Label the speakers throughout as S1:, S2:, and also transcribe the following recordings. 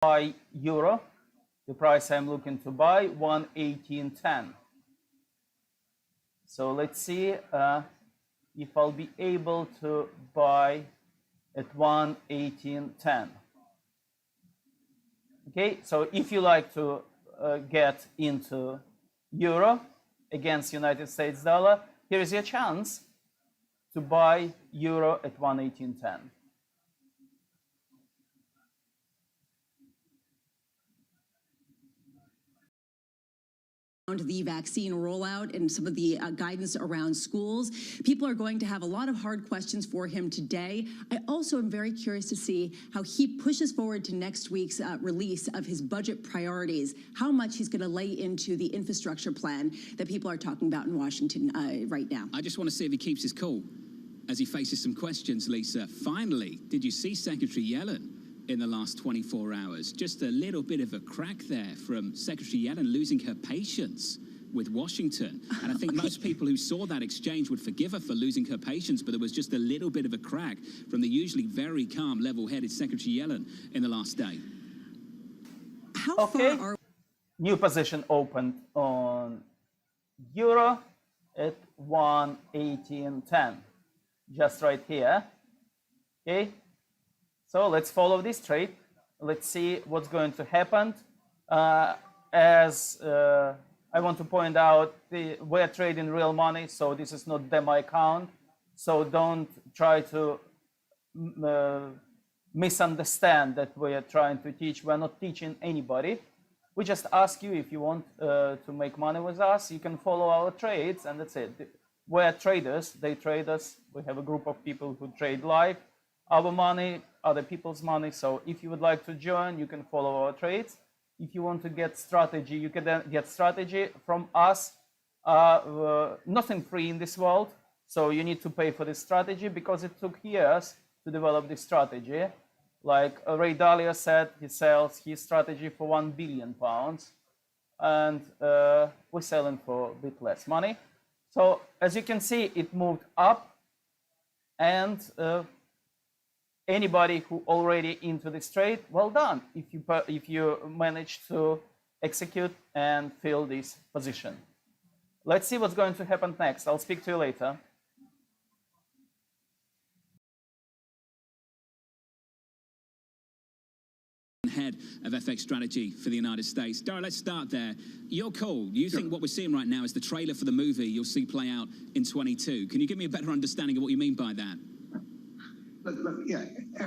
S1: buy euro. The price I'm looking to buy 118.10. So let's see if I'll be able to buy at 118.10. Okay, so if you like to get into euro against United States dollar, here is your chance to buy euro at 118.10.
S2: The vaccine rollout and some of the guidance around schools. People are going to have a lot of hard questions for him today. I also am very curious to see how he pushes forward to next week's release of his budget priorities, how much he's going to lay into the infrastructure plan that people are talking about in Washington right now.
S3: I just want to see if he keeps his cool as he faces some questions, Lisa. Finally, did you see Secretary Yellen in the last 24 hours? Just a little bit of a crack there from Secretary Yellen losing her patience with Washington. And I think most people who saw that exchange would forgive her for losing her patience, but there was just a little bit of a crack from the usually very calm, level-headed Secretary Yellen in the last day.
S2: How
S1: okay.
S2: far are
S1: New position opened on euro at 118.10, just right here. Okay. So let's follow this trade. Let's see what's going to happen. I want to point out, we're trading real money, so this is not demo account. So don't try to misunderstand that we are trying to teach. We're not teaching anybody. We just ask you if you want to make money with us, you can follow our trades, and that's it. We're traders, they trade us. We have a group of people who trade live. Our money, other people's money. So if you would like to join, you can follow our trades. If you want to get strategy, you can then get strategy from us. Nothing free in this world. So you need to pay for this strategy because it took years to develop this strategy. Like Ray Dalio said, he sells his strategy for £1 billion. And we're selling for a bit less money. So as you can see, it moved up. And anybody who already into this trade, well done if you manage to execute and fill this position. Let's see what's going to happen next. I'll speak to you later.
S3: Head of FX strategy for the United States. Dara, let's start there. Your call. You think what we're seeing right now is the trailer for the movie you'll see play out in 22. Can you give me a better understanding of what you mean by that?
S4: Look, yeah,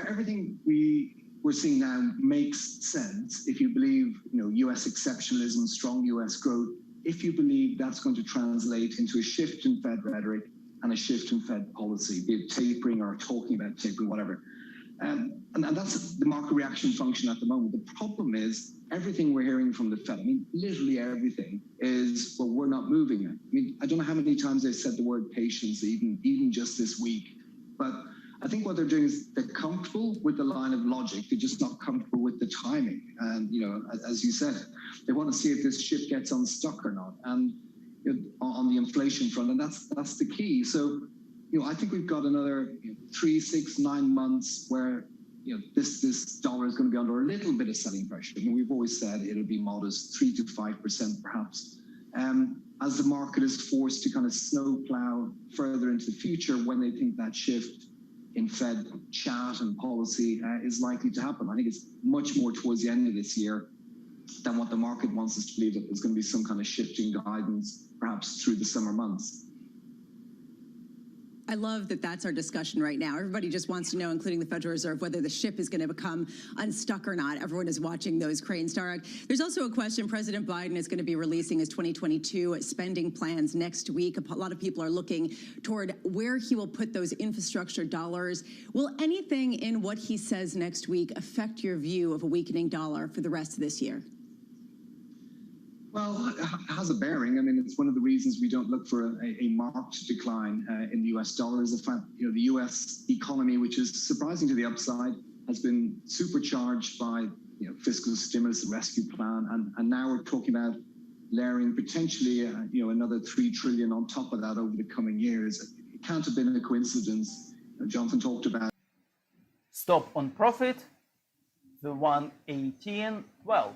S4: everything we're seeing now makes sense if you believe, U.S. exceptionalism, strong U.S. growth, if you believe that's going to translate into a shift in Fed rhetoric and a shift in Fed policy, be it tapering or talking about tapering, whatever. And that's the market reaction function at the moment. The problem is everything we're hearing from the Fed, literally everything is, well, we're not moving it. I don't know how many times they've said the word patience, even just this week, but I think what they're doing is they're comfortable with the line of logic. They're just not comfortable with the timing. And, as you said, they want to see if this ship gets unstuck or not. And on the inflation front, and that's the key. So, I think we've got another 3, 6, 9 months where, this dollar is going to be under a little bit of selling pressure. We've always said it'll be modest, 3 to 5% perhaps. As the market is forced to kind of snowplow further into the future when they think that shift in Fed chat and policy is likely to happen. I think it's much more towards the end of this year than what the market wants us to believe, that there's going to be some kind of shifting guidance, perhaps through the summer months.
S2: I love that that's our discussion right now. Everybody just wants to know, including the Federal Reserve, whether the ship is going to become unstuck or not. Everyone is watching those cranes. Tarek, there's also a question. President Biden is going to be releasing his 2022 spending plans next week. A lot of people are looking toward where he will put those infrastructure dollars. Will anything in what he says next week affect your view of a weakening dollar for the rest of this year?
S4: Well, it has a bearing. It's one of the reasons we don't look for a marked decline in the US dollar. Is the fact, the US economy, which is surprising to the upside, has been supercharged by fiscal stimulus, the rescue plan, and now we're talking about layering potentially another $3 trillion on top of that over the coming years. It can't have been a coincidence. Jonathan talked about
S1: stop on profit, to 118.12.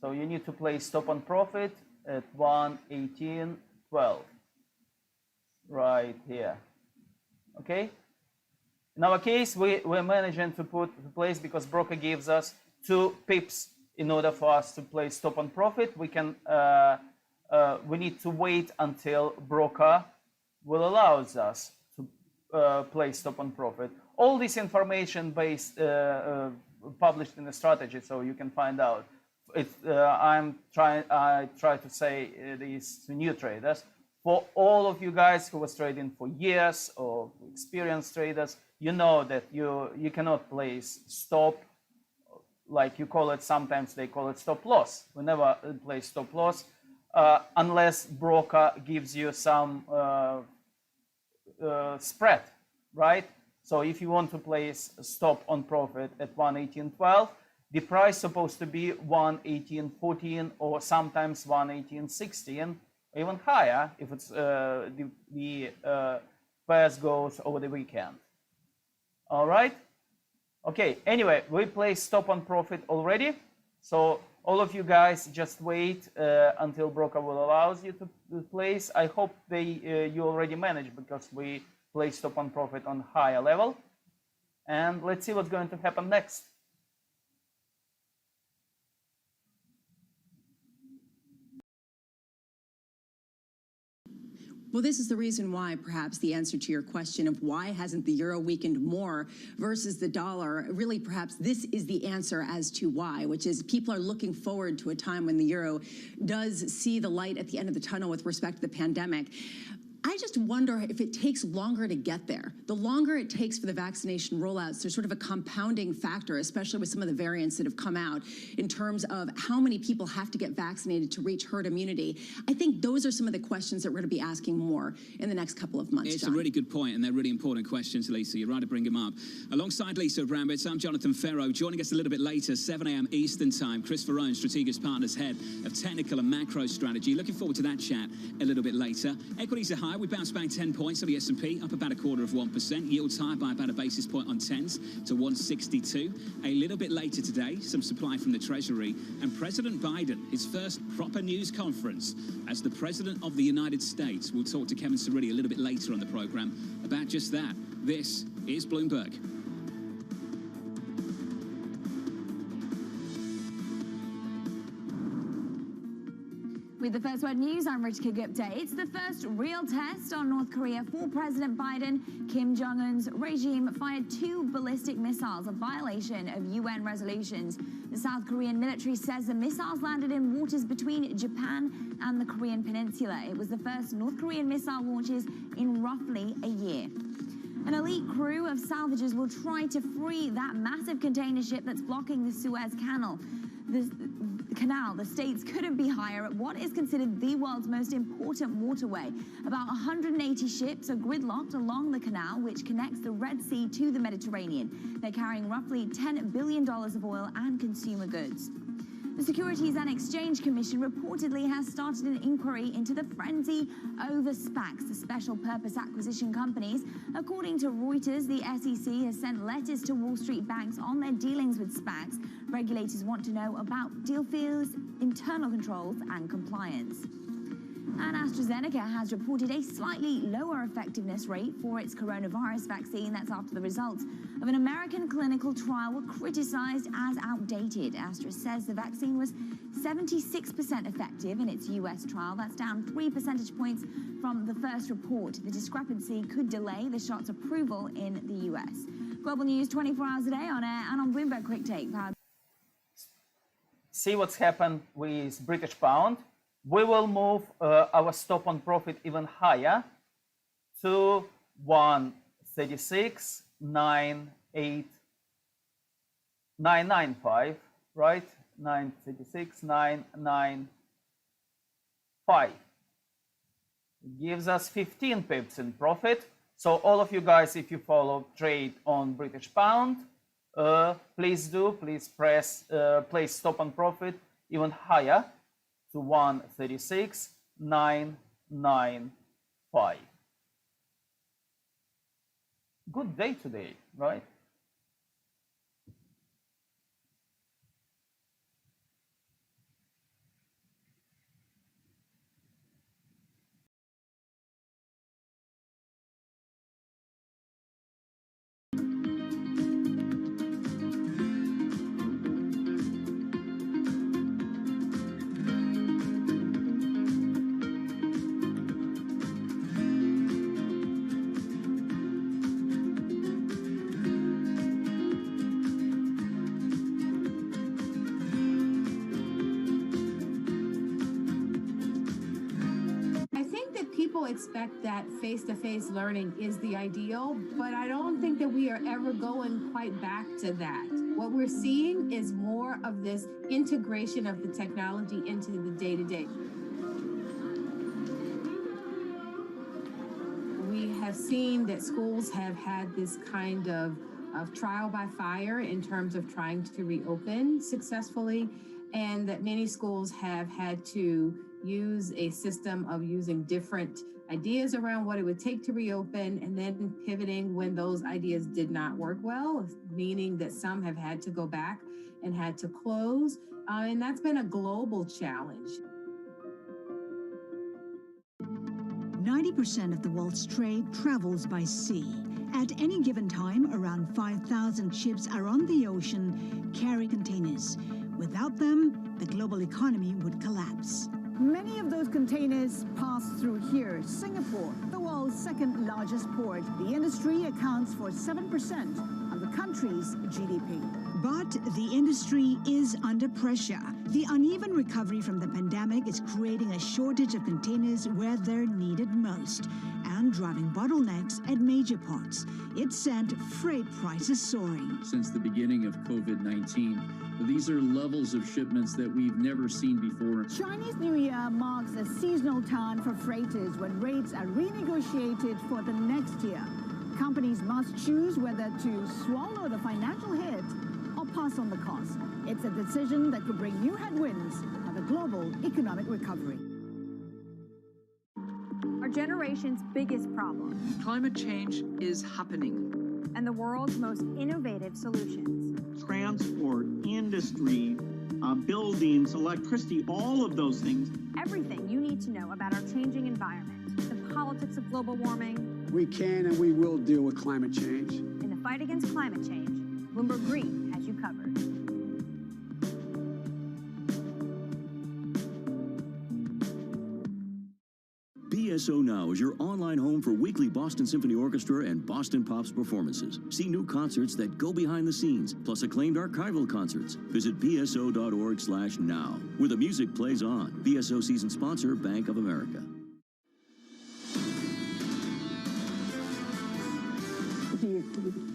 S1: So you need to place stop on profit at 118.12 right here. Okay. In our case, we're managing to place, because broker gives us 2 pips in order for us to place stop on profit. We need to wait until broker will allow us to place stop on profit. All this information published in the strategy, so you can find out. I try to say this to new traders. For all of you guys who was trading for years or experienced traders, you know that you cannot place stop, like you call it, sometimes they call it stop loss. We never place stop loss unless broker gives you some spread, right? So if you want to place stop on profit at 118.12, the price is supposed to be 118.14 or sometimes 118.16, even higher if it's the pairs goes over the weekend. All right. Okay. Anyway, we placed stop on profit already. So all of you guys just wait until broker will allow you to place. I hope you already managed, because we placed stop on profit on higher level. And let's see what's going to happen next.
S2: Well, this is the reason why perhaps the answer to your question of why hasn't the euro weakened more versus the dollar, really perhaps this is the answer as to why, which is people are looking forward to a time when the euro does see the light at the end of the tunnel with respect to the pandemic. I just wonder if it takes longer to get there. The longer it takes for the vaccination rollouts, there's sort of a compounding factor, especially with some of the variants that have come out, in terms of how many people have to get vaccinated to reach herd immunity. I think those are some of the questions that we're going to be asking more in the next couple of months.
S3: It's
S2: John.
S3: a really good point, and they're really important questions, Lisa. You're right to bring them up. Alongside Lisa Brambitz, I'm Jonathan Ferro. Joining us a little bit later, 7 a.m. Eastern Time, Chris Ferrone, Strategic Partners Head of Technical and Macro Strategy. Looking forward to that chat a little bit later. Equities are high. We bounced back 10 points on the S&P, up about 0.25%. Yields high by about a basis point on 10s to 162. A little bit later today, some supply from the Treasury, and President Biden, his first proper news conference as the President of the United States. We'll talk to Kevin Cirilli a little bit later on the program about just that. This is Bloomberg.
S5: With the First Word News, I'm Ritika Gupta. It's the first real test on North Korea for President Biden. Kim Jong-un's regime fired 2 ballistic missiles, a violation of UN resolutions. The South Korean military says the missiles landed in waters between Japan and the Korean peninsula. It was the first North Korean missile launches in roughly a year. An elite crew of salvagers will try to free that massive container ship that's blocking the Suez Canal. The states couldn't be higher at what is considered the world's most important waterway. About 180 ships are gridlocked along the canal, which connects the Red Sea to the Mediterranean. They're carrying roughly $10 billion of oil and consumer goods. The Securities and Exchange Commission reportedly has started an inquiry into the frenzy over SPACs, the special purpose acquisition companies. According to Reuters, the SEC has sent letters to Wall Street banks on their dealings with SPACs. Regulators want to know about deal fees, internal controls, and compliance. And AstraZeneca has reported a slightly lower effectiveness rate for its coronavirus vaccine. That's after the results of an American clinical trial were criticized as outdated. Astra says the vaccine was 76% effective in its U.S. trial. That's down 3 percentage points from the first report. The discrepancy could delay the shot's approval in the U.S. Global News 24 hours a day on air and on Bloomberg Quick Take.
S1: See what's happened with British pound. We will move our stop on profit even higher to 136.995, right? 936.995. It gives us 15 pips in profit. So all of you guys, if you follow trade on British pound, please press place stop on profit even higher to 136.995. Good day today, right?
S6: expect that face-to-face learning is the ideal, but I don't think that we are ever going quite back to that. What we're seeing is more of this integration of the technology into the day-to-day. We have seen that schools have had this kind of trial by fire in terms of trying to reopen successfully, and that many schools have had to use a system of using different ideas around what it would take to reopen and then pivoting when those ideas did not work well, meaning that some have had to go back and had to close. And that's been a global challenge.
S7: 90% of the world's trade travels by sea. At any given time, around 5,000 ships are on the ocean carrying containers. Without them, the global economy would collapse.
S8: Many of those containers pass through here, Singapore, the world's second largest port. The industry accounts for 7% of the country's GDP.
S7: But the industry is under pressure. The uneven recovery from the pandemic is creating a shortage of containers where they're needed most and driving bottlenecks at major ports. It sent freight prices soaring.
S9: Since the beginning of COVID-19, these are levels of shipments that we've never seen before.
S8: Chinese New Year marks a seasonal turn for freighters when rates are renegotiated for the next year. Companies must choose whether to swallow the financial hit or pass on the cost. It's a decision that could bring new headwinds on the global economic recovery.
S10: Our generation's biggest problem.
S11: Climate change is happening.
S10: And the world's most innovative solutions.
S12: Transport, industry, buildings, electricity, all of those things.
S10: Everything you need to know about our changing environment, the politics of global warming.
S13: We can and we will deal with climate change.
S10: In the fight against climate change, Bloomberg Green has you covered.
S14: BSO Now is your online home for weekly Boston Symphony Orchestra and Boston Pops performances. See new concerts that go behind the scenes, plus acclaimed archival concerts. Visit bso.org/now, where the music plays on. BSO season sponsor, Bank of America.
S15: The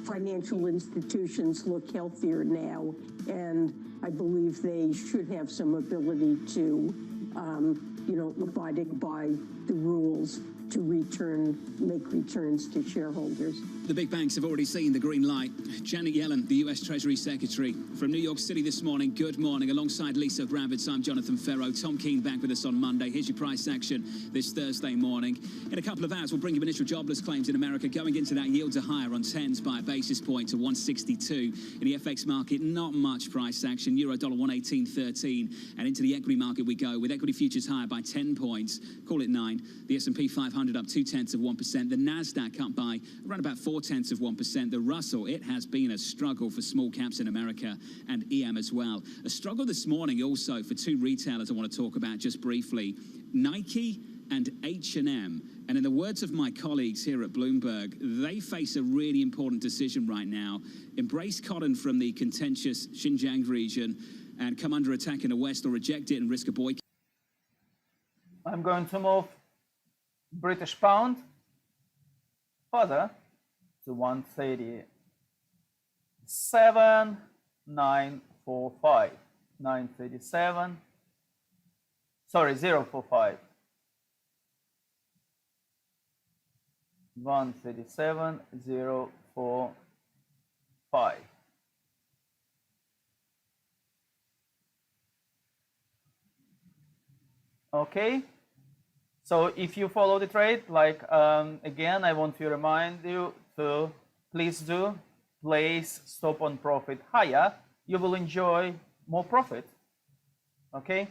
S15: financial institutions look healthier now, and I believe they should have some ability to abiding by the rules to make returns to shareholders.
S3: The big banks have already seen the green light. Janet Yellen, the U.S. Treasury Secretary, from New York City this morning. Good morning. Alongside Lisa Bravitz, I'm Jonathan Ferro. Tom Keane back with us on Monday. Here's your price action this Thursday morning. In a couple of hours, we'll bring you initial jobless claims in America. Going into that, yields are higher on 10s by a basis point to 162. In the FX market, not much price action. Euro dollar 118.13. And into the equity market we go, with equity futures higher by 10 points. Call it 9. The S&P 500 up 0.2%. The NASDAQ up by around about 0.4%. The Russell, it has been a struggle for small caps in America and EM as well. A struggle this morning also for two retailers I want to talk about just briefly, Nike and H&M. And in the words of my colleagues here at Bloomberg, they face a really important decision right now. Embrace cotton from the contentious Xinjiang region and come under attack in the West, or reject it and risk a boycott.
S1: I'm going to move British pound further to 137.945. 937. Sorry, 045. 137.045. Okay. So if you follow the trade, again, I want to remind you to please do place stop on profit higher. You will enjoy more profit. Okay.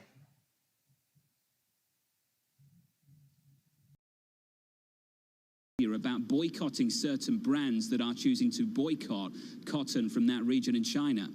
S3: About boycotting certain brands that are choosing to boycott cotton from that region in China.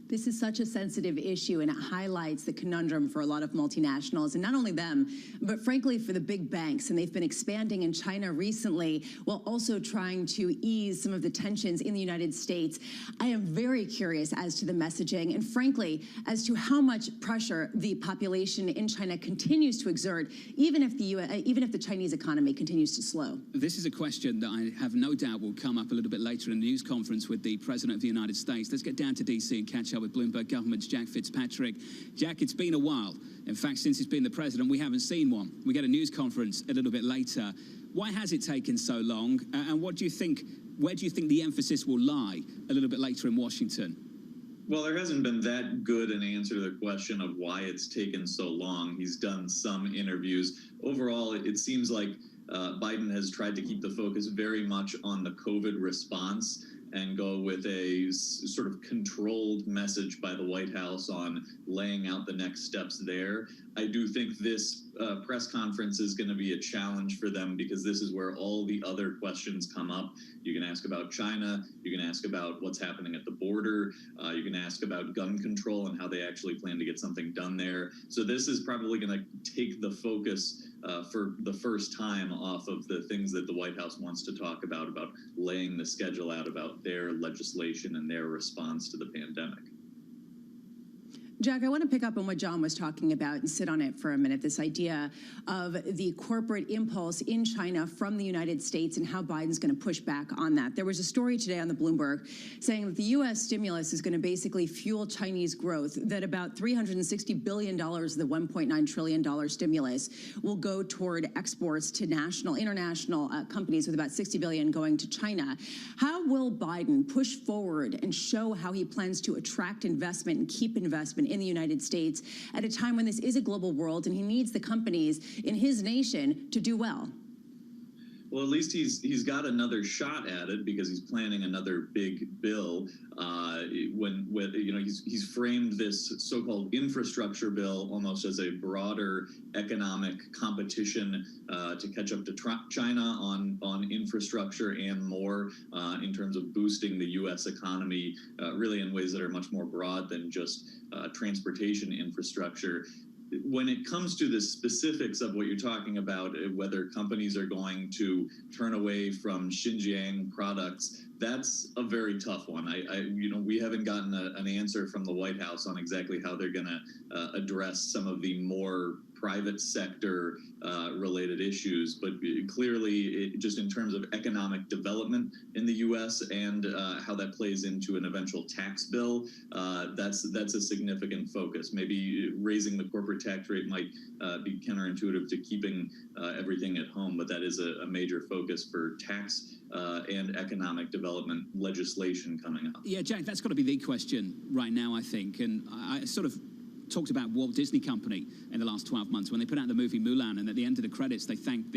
S2: This is such a sensitive issue, and it highlights the conundrum for a lot of multinationals, and not only them, but frankly for the big banks. And they've been expanding in China recently while also trying to ease some of the tensions in the United States. I am very curious as to the messaging and frankly as to how much pressure the population in China continues to exert, even if the Chinese economy continues to slow.
S3: This is a question that I have no doubt will come up a little bit later in a news conference with the President of the United States. Let's get down to DC and catch up with Bloomberg Government's Jack Fitzpatrick. Jack, it's been a while. In fact, since he's been the president, we haven't seen one. We get a news conference a little bit later. Why has it taken so long? And what do you think? Where do you think the emphasis will lie a little bit later in Washington?
S16: Well, there hasn't been that good an answer to the question of why it's taken so long. He's done some interviews. Overall, it seems like Biden has tried to keep the focus very much on the COVID response and go with a sort of controlled message by the White House on laying out the next steps there. I do think this press conference is going to be a challenge for them because this is where all the other questions come up. You can ask about China, you can ask about what's happening at the border, you can ask about gun control and how they actually plan to get something done there. So this is probably going to take the focus for the first time off of the things that the White House wants to talk about laying the schedule out about their legislation and their response to the pandemic.
S2: Jack, I want to pick up on what John was talking about and sit on it for a minute, this idea of the corporate impulse in China from the United States and how Biden's going to push back on that. There was a story today on the Bloomberg saying that the U.S. stimulus is going to basically fuel Chinese growth, that about $360 billion of the $1.9 trillion stimulus will go toward exports to international companies, with about $60 billion going to China. How will Biden push forward and show how he plans to attract investment and keep investment in the United States at a time when this is a global world and he needs the companies in his nation to do well?
S16: Well, at least he's got another shot at it because he's planning another big bill. He's framed this so-called infrastructure bill almost as a broader economic competition to catch up to China on infrastructure and more in terms of boosting the U.S. economy, really in ways that are much more broad than just transportation infrastructure. When it comes to the specifics of what you're talking about, whether companies are going to turn away from Xinjiang products, that's a very tough one. We haven't gotten an answer from the White House on exactly how they're going to address some of the more private sector related issues, but clearly, just in terms of economic development in the U.S. and how that plays into an eventual tax bill, that's a significant focus. Maybe raising the corporate tax rate might be counterintuitive to keeping everything at home, but that is a major focus for tax and economic development legislation coming up.
S3: Yeah, Jack, that's got to be the question right now, I think. And I sort of talked about Walt Disney Company in the last 12 months when they put out the movie Mulan, and at the end of the credits, they thanked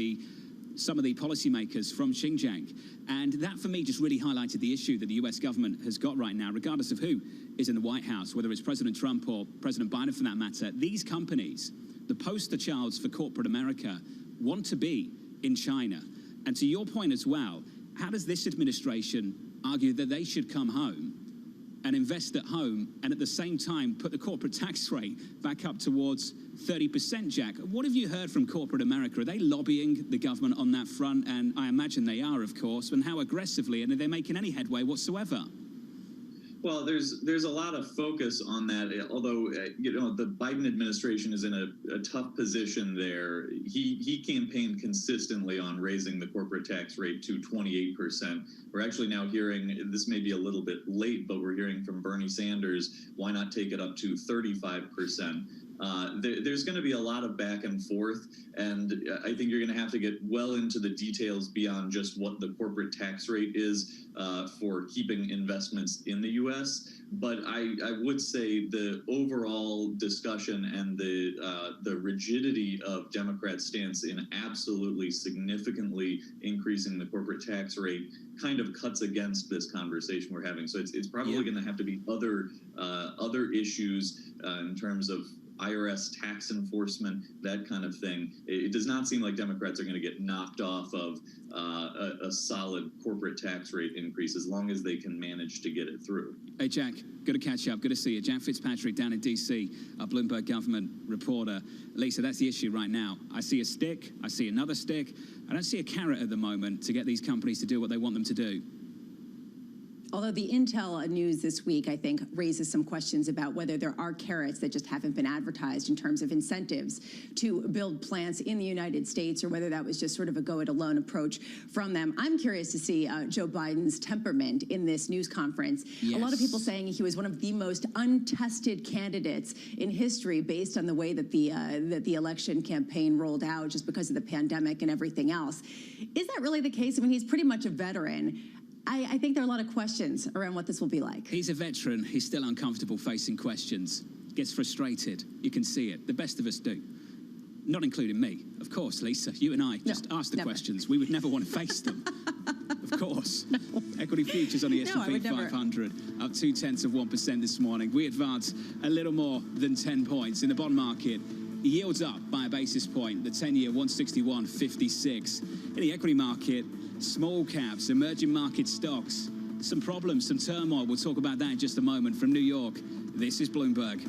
S3: some of the policymakers from Xinjiang. And that, for me, just really highlighted the issue that the U.S. government has got right now, regardless of who is in the White House, whether it's President Trump or President Biden for that matter. These companies, the poster childs for corporate America, want to be in China. And to your point as well, how does this administration argue that they should come home and invest at home and at the same time put the corporate tax rate back up towards 30%, Jack? What have you heard from corporate America? Are they lobbying the government on that front? And I imagine they are, of course. And how aggressively? And are they making any headway whatsoever?
S16: Well, there's a lot of focus on that, although, the Biden administration is in a tough position there. He campaigned consistently on raising the corporate tax rate to 28%. We're actually now hearing, this may be a little bit late, but we're hearing from Bernie Sanders, why not take it up to 35%? There's going to be a lot of back and forth, and I think you're going to have to get well into the details beyond just what the corporate tax rate is for keeping investments in the U.S. But I would say the overall discussion and the rigidity of Democrats' stance in absolutely significantly increasing the corporate tax rate kind of cuts against this conversation we're having. So it's probably going to have to be other issues in terms of IRS tax enforcement, that kind of thing. It does not seem like Democrats are going to get knocked off of a solid corporate tax rate increase as long as they can manage to get it through.
S3: Hey, Jack, good to catch up. Good to see you. Jack Fitzpatrick down in D.C., a Bloomberg government reporter. Lisa, that's the issue right now. I see a stick. I see another stick. I don't see a carrot at the moment to get these companies to do what they want them to do.
S2: Although the Intel news this week, I think, raises some questions about whether there are carrots that just haven't been advertised in terms of incentives to build plants in the United States, or whether that was just sort of a go-it-alone approach from them. I'm curious to see Joe Biden's temperament in this news conference.
S3: Yes.
S2: A lot of people saying he was one of the most untested candidates in history based on the way that the election campaign rolled out just because of the pandemic and everything else. Is that really the case? I mean, he's pretty much a veteran. I think there are a lot of questions around what this will be like.
S3: He's a veteran. He's still uncomfortable facing questions. Gets frustrated. You can see it. The best of us do. Not including me. Of course, Lisa. You and I just ask the questions. We would never want to face them. Of course. No. Equity futures on the S&P 500 up 0.2% this morning. We advance a little more than 10 points. In the bond market, yields up by a basis point. The 10-year 161.56. In the equity market, small caps, emerging market stocks, some problems, some turmoil. We'll talk about that in just a moment. From New York, this is Bloomberg.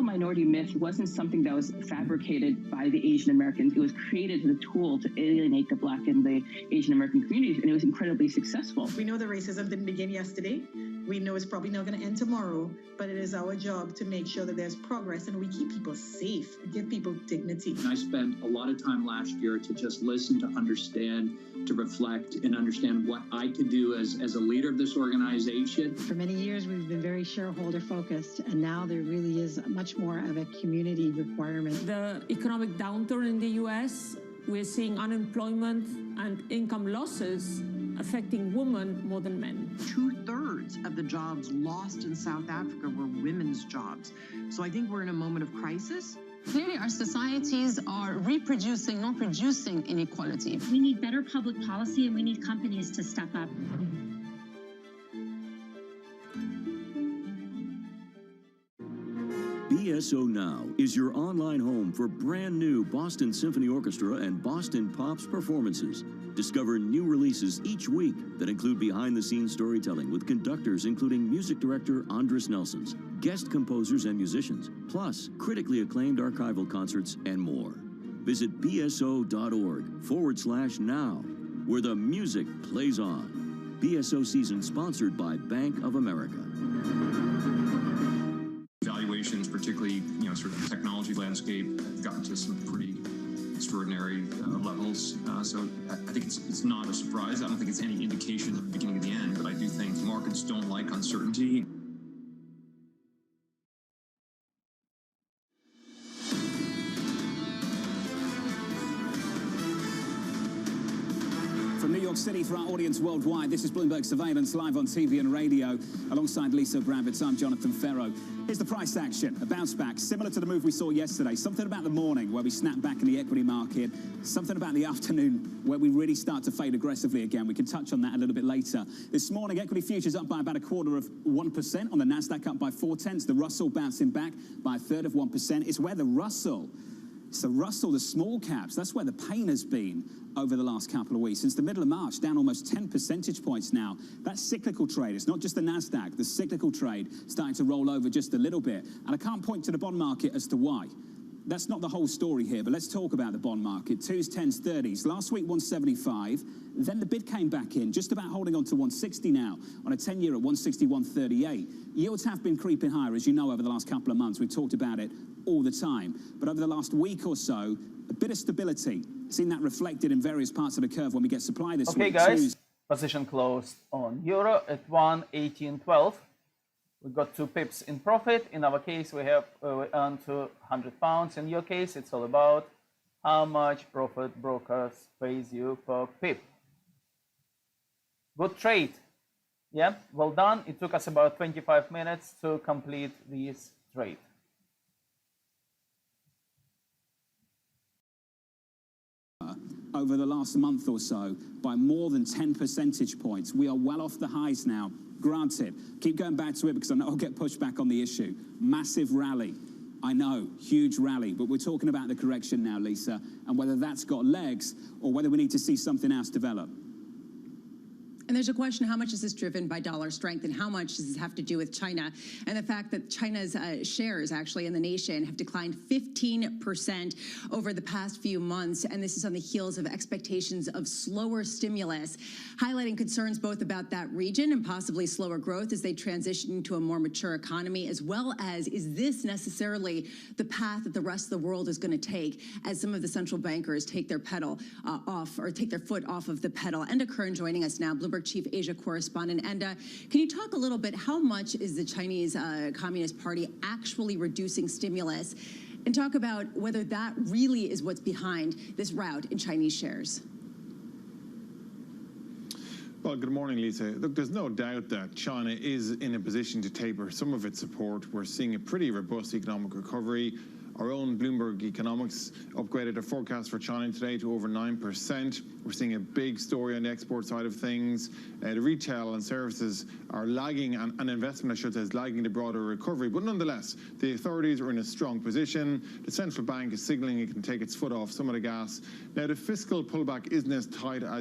S17: Minority myth wasn't something that was fabricated by the Asian Americans. It was created as a tool to alienate the Black and the Asian American communities, and it was incredibly successful.
S18: We know the racism didn't begin yesterday. We know it's probably not going to end tomorrow, but it is our job to make sure that there's progress and we keep people safe, give people dignity.
S9: I spent a lot of time last year to just listen, to understand, to reflect and understand what I could do as a leader of this organization.
S19: For many years, we've been very shareholder focused, and now there really is much more of a community requirement.
S20: The economic downturn in the U.S., we're seeing unemployment and income losses affecting women more than men.
S11: 2/3 of the jobs lost in South Africa were women's jobs. So I think we're in a moment of crisis.
S21: Clearly, our societies are reproducing, not reducing inequality.
S22: We need better public policy, and we need companies to step up.
S14: BSO Now is your online home for brand new Boston Symphony Orchestra and Boston Pops performances. Discover new releases each week that include behind-the-scenes storytelling with conductors including music director Andres Nelsons, guest composers and musicians, plus critically acclaimed archival concerts and more. Visit bso.org/now, where the music plays on. BSO season sponsored by Bank of America.
S4: Valuations, particularly, sort of the technology landscape, have gotten to some pretty extraordinary levels. So I think it's not a surprise. I don't think it's any indication of the beginning of the end, but I do think markets don't like uncertainty.
S3: From New York City for our audience worldwide, this is Bloomberg Surveillance live on TV and radio. Alongside Lisa Bravitz, I'm Jonathan Ferro. Here's the price action, a bounce back, similar to the move we saw yesterday. Something about the morning where we snapped back in the equity market. Something about the afternoon where we really start to fade aggressively again. We can touch on that a little bit later. This morning, equity futures up by about 0.25% on the Nasdaq, up by 0.4. The Russell bouncing back by 1/3 of 1%. It's where the Russell, the small caps, that's where the pain has been over the last couple of weeks. Since the middle of March, down almost 10 percentage points now. That's cyclical trade. It's not just the Nasdaq. The cyclical trade starting to roll over just a little bit. And I can't point to the bond market as to why. That's not the whole story here, but let's talk about the bond market. 2s, 10s, 30s. Last week, 175. Then the bid came back in, just about holding on to 160 now, on a 10-year at 161.38. Yields have been creeping higher, as you know, over the last couple of months. We've talked about it all the time. But over the last week or so, a bit of stability. Seen that reflected in various parts of the curve when we get supply this week.
S1: Okay, guys, position closed on Euro at 118.12. We got 2 pips in profit. In our case, we have earned £200. In your case, it's all about how much profit brokers pays you per pip. Good trade. Yeah, well done. It took us about 25 minutes to complete this trade.
S3: Over the last month or so by more than 10 percentage points. We are well off the highs now. Granted, keep going back to it because I know I'll get pushed back on the issue. Massive rally. I know, huge rally, but we're talking about the correction now, Lisa, and whether that's got legs or whether we need to see something else develop.
S2: And there's a question, how much is this driven by dollar strength and how much does this have to do with China? And the fact that China's shares actually in the nation have declined 15% over the past few months. And this is on the heels of expectations of slower stimulus, highlighting concerns both about that region and possibly slower growth as they transition to a more mature economy, as well as, is this necessarily the path that the rest of the world is going to take as some of the central bankers take their pedal off, or take their foot off of the pedal? Enda Kern joining us now, Bloomberg Chief Asia Correspondent. Enda, can you talk a little bit, how much is the Chinese Communist Party actually reducing stimulus? And talk about whether that really is what's behind this rout in Chinese shares.
S5: Well, good morning, Lisa. Look, there's no doubt that China is in a position to taper some of its support. We're seeing a pretty robust economic recovery. Our own Bloomberg Economics upgraded a forecast for China today to over 9%. We're seeing a big story on the export side of things. The retail and services are lagging, and investment, I should say, is lagging the broader recovery. But nonetheless, the authorities are in a strong position. The central bank is signaling it can take its foot off some of the gas. Now, the fiscal pullback isn't as tight as